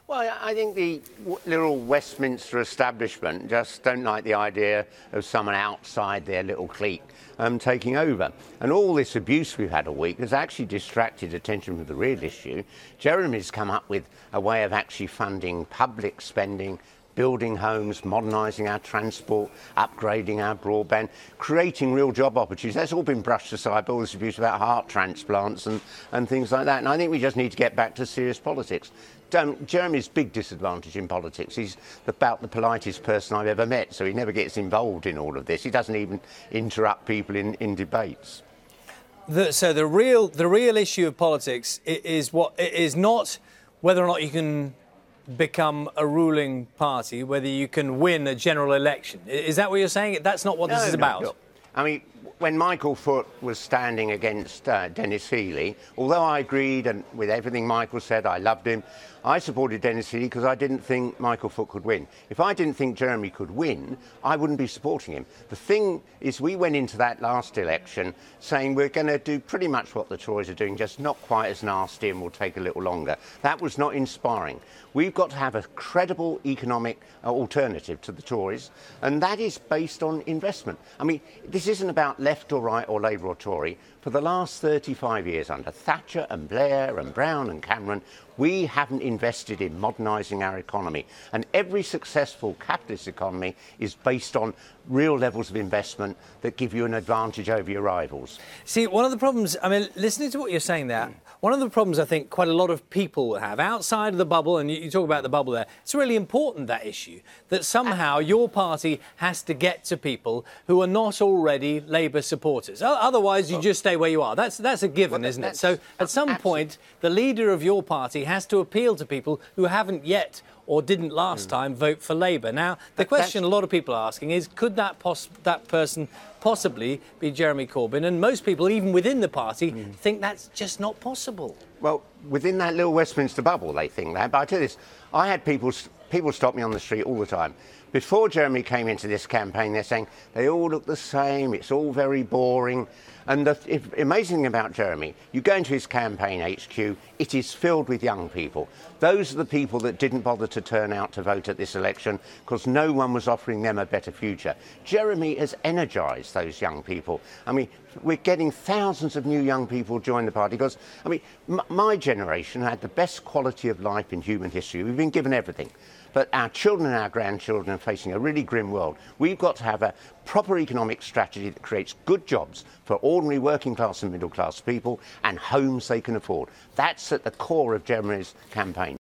Well, I think the little Westminster establishment just don't like the idea of someone outside their little clique taking over. And all this abuse we've had all week has actually distracted attention from the real issue. Jeremy's come up with a way of actually funding public spending, building homes, modernising our transport, upgrading our broadband, creating real job opportunities. That's all been brushed aside by all this abuse about heart transplants and things like that. And I think we just need to get back to serious politics. Jeremy's big disadvantage in politics. He's about the politest person I've ever met, so he never gets involved in all of this. He doesn't even interrupt people in debates. So the real issue of politics is not whether or not you can become a ruling party, whether you can win a general election. Is that what you're saying? That's not what this is about. No. I mean, when Michael Foot was standing against Dennis Healey, although I agreed with everything Michael said, I loved him, I supported Dennis Healey because I didn't think Michael Foot could win. If I didn't think Jeremy could win, I wouldn't be supporting him. The thing is, we went into that last election saying we're going to do pretty much what the Tories are doing, just not quite as nasty and will take a little longer. That was not inspiring. We've got to have a credible economic alternative to the Tories, and that is based on investment. I mean, this isn't about left or right or Labour or Tory. For the last 35 years, under Thatcher and Blair and Brown and Cameron, we haven't invested in modernising our economy. And every successful capitalist economy is based on real levels of investment that give you an advantage over your rivals. See, one of the problems, I mean, listening to what you're saying there, one of the problems I think quite a lot of people have outside of the bubble, and you talk about the bubble there, it's really important, that issue, that somehow your party has to get to people who are not already Labour supporters. Otherwise, you just stay where you are. That's a given, isn't it? So at some point, the leader of your party has to appeal to people who haven't yet or didn't last time vote for Labour. Now, the question a lot of people are asking is, could that person possibly be Jeremy Corbyn? And most people, even within the party, think that's just not possible. Well, within that little Westminster bubble, they think that. But I tell you this, I had people stop me on the street all the time. Before Jeremy came into this campaign, they're saying they all look the same, it's all very boring. And the amazing thing about Jeremy, you go into his campaign HQ, it is filled with young people. Those are the people that didn't bother to turn out to vote at this election because no one was offering them a better future. Jeremy has energised those young people. I mean, we're getting thousands of new young people join the party because, I mean, my generation had the best quality of life in human history. We've been given everything. But our children and our grandchildren are facing a really grim world. We've got to have a proper economic strategy that creates good jobs for ordinary working class and middle class people and homes they can afford. That's at the core of Jeremy's campaign.